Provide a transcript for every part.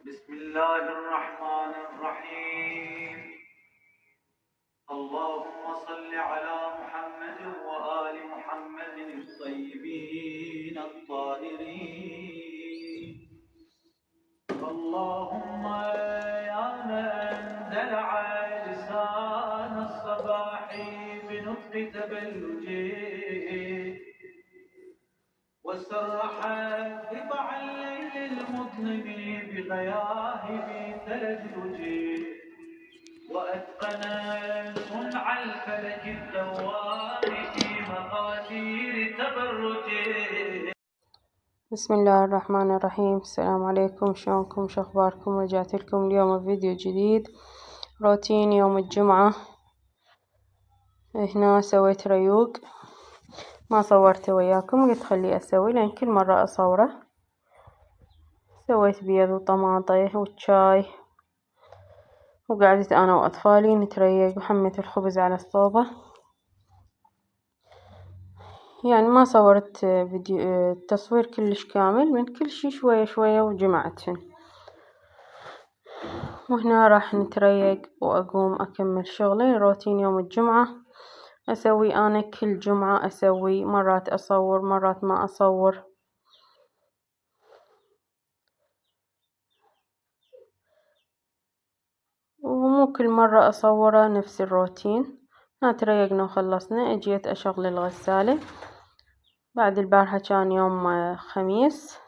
بسم الله الرحمن الرحيم. اللهم صل على محمد وآل محمد الطيبين الطاهرين. اللهم يا من دلع لسان الصباح بنطق تبلجه، وسرح قطع الليل المظلم بغياهب تلجلجه، وأتقن صنع الفلك الدوام في مقادير تبرجه. بسم الله الرحمن الرحيم. السلام عليكم، شلونكم، شخباركم؟ رجعت لكم اليوم بفيديو جديد. روتين يوم الجمعة. هنا سويت ريوق ما صورته وياكم، قلت خليه اسوي لان كل مرة اصوره. سويت بيض وطماطة وشاي، وقعدت انا واطفالي نتريق، وحميت الخبز على الصوبة. يعني ما صورت فيديو تصوير كلش كامل، من كل شي شوية شوية وجمعتهن. وهنا راح نتريق واقوم اكمل شغلي. روتين يوم الجمعة اسوي انا كل جمعة، اسوي مرات اصور مرات ما اصور، ومو كل مرة اصوره نفس الروتين. هنا تريقنا وخلصنا، اجيت اشغل الغسالة. بعد البارحة كان يوم خميس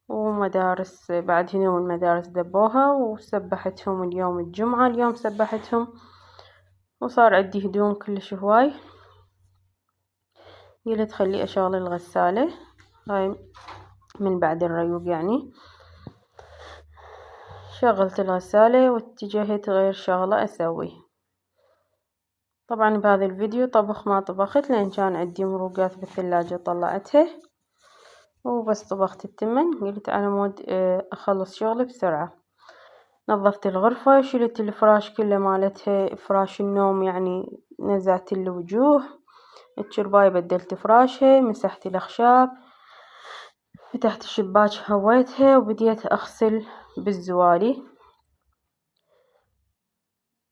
ومدارس، بعد هدوم المدارس دبوها وسبحتهم اليوم الجمعة. اليوم سبحتهم وصار عندي هدوم كلش هواي، قلت خلي اشغل الغسالة. هاي من بعد الريوق يعني. شغلت الغسالة واتجهت غير شغلة اسوي. طبعا بهذا الفيديو طبخ ما طبخت، لان كان عندي مروقات بالثلاجة طلعتها وبس طبخت التمن. قلت على مود اخلص شغلي بسرعة. نظفت الغرفة، شلت الفراش كله مالتها، فراش النوم يعني نزعت الوجوه. الشرباية بدلت فراشها، مسحت الأخشاب، فتحت الشباك هويتها، وبديت أغسل بالزوالي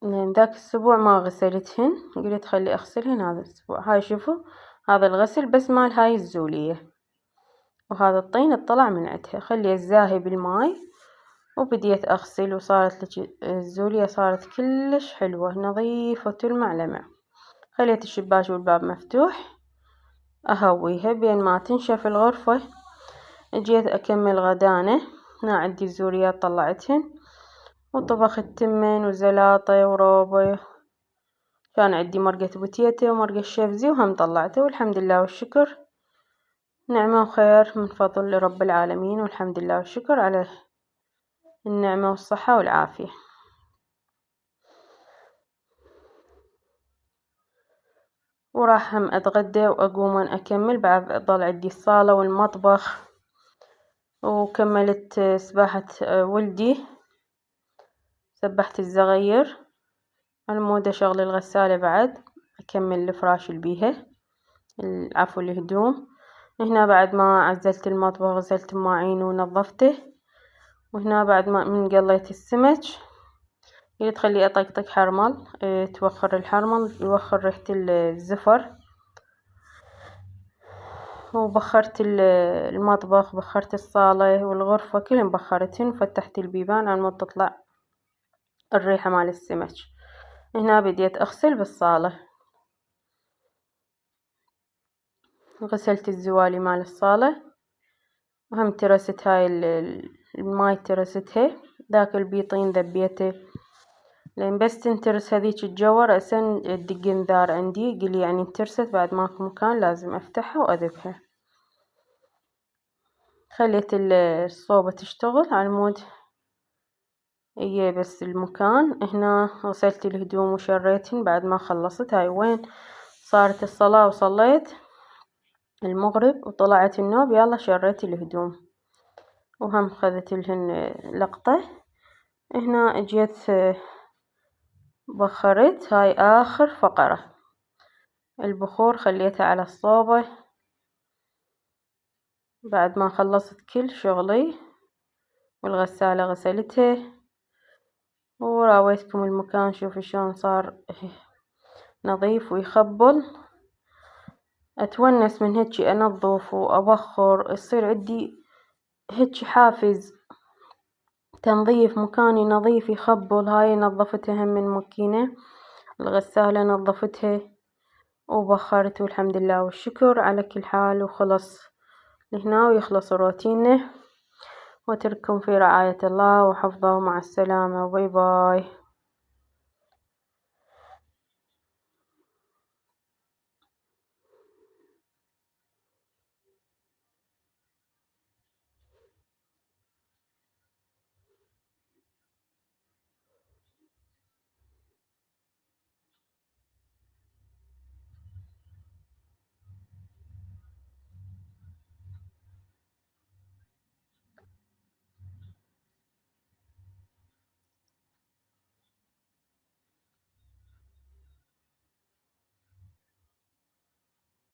لأن ذاك الأسبوع ما غسلتهن. قلت خلي أغسلهن هذا الأسبوع. هاي شوفوا، هذا الغسل بس مال هاي الزولية، وهذا الطين اطلع من عندها. خلي الزاهي بالماي وبديت أغسل، وصارت لك الزولية صارت كلش حلوة نظيفة تلمع لمع. خليت الشباك والباب مفتوح أهويها بين ما تنشف الغرفة. جيت أكمل غدانة. هنا عندي الزوريات طلعتهن، وطبخت تمن وزلاطة وروبة. كان عندي مرقة بوتيتة ومرقة شفزي وهم طلعته، والحمد لله والشكر، نعمة وخير من فضل رب العالمين، والحمد لله والشكر على النعمة والصحة والعافية. وراح هم أتغدى وأقوم أكمل. بعد ضل عندي الصالة والمطبخ، وكملت سباحة ولدي، سبحت الزغير على مود أشغل الغسالة. بعد أكمل الفراش البيها، العفو الهدوم. هنا بعد ما عزلت المطبخ غسلت المواعين ونظفته. وهنا بعد ما من قليت السمك، قلت خليه أطقطق حرمل، توخر الحرمل يوخر ريحة الزفر. وبخرت المطبخ، بخرت الصالة والغرفة كلهم بخرتهن، وفتحت البيبان على مود تطلع الريحة مال السمك. هنا بديت أغسل بالصالة. غسلت الزوالي مال الصالة، وهم ترست هاي الماي ترستها. ذاك البيطين ذبيته، لأن بس تنترس هذيك الجوة رأسا تدق انذار عندي. قلي يعني انترست، بعد ماكو مكان لازم أفتحها وأذبها. خليت الصوبة تشتغل على مود هي بس المكان. هنا غسلت الهدوم وشريتهن بعد ما خلصت. هاي وين صارت الصلاة وصليت المغرب وطلعت النوب، يلا شريت الهدوم وهم خذت لهن لقطة. هنا اجيت بخرت. هاي آخر فقرة، البخور خليتها على الصوبة بعد ما خلصت كل شغلي. والغسالة غسلته، وراويتكم المكان. شوفوا شلون صار نظيف ويخبل. أتونس من هيجي أنظف وأبخر، يصير عندي هيجي حافز تنظيف، مكاني نظيف يخبل. هاي نظفتها هم من ماكينة، الغسالة نظفتها وبخرت، والحمد لله والشكر على كل حال. وخلص لهنا ويخلص روتيننا، وأترككم في رعاية الله وحفظه، مع السلامة، باي باي.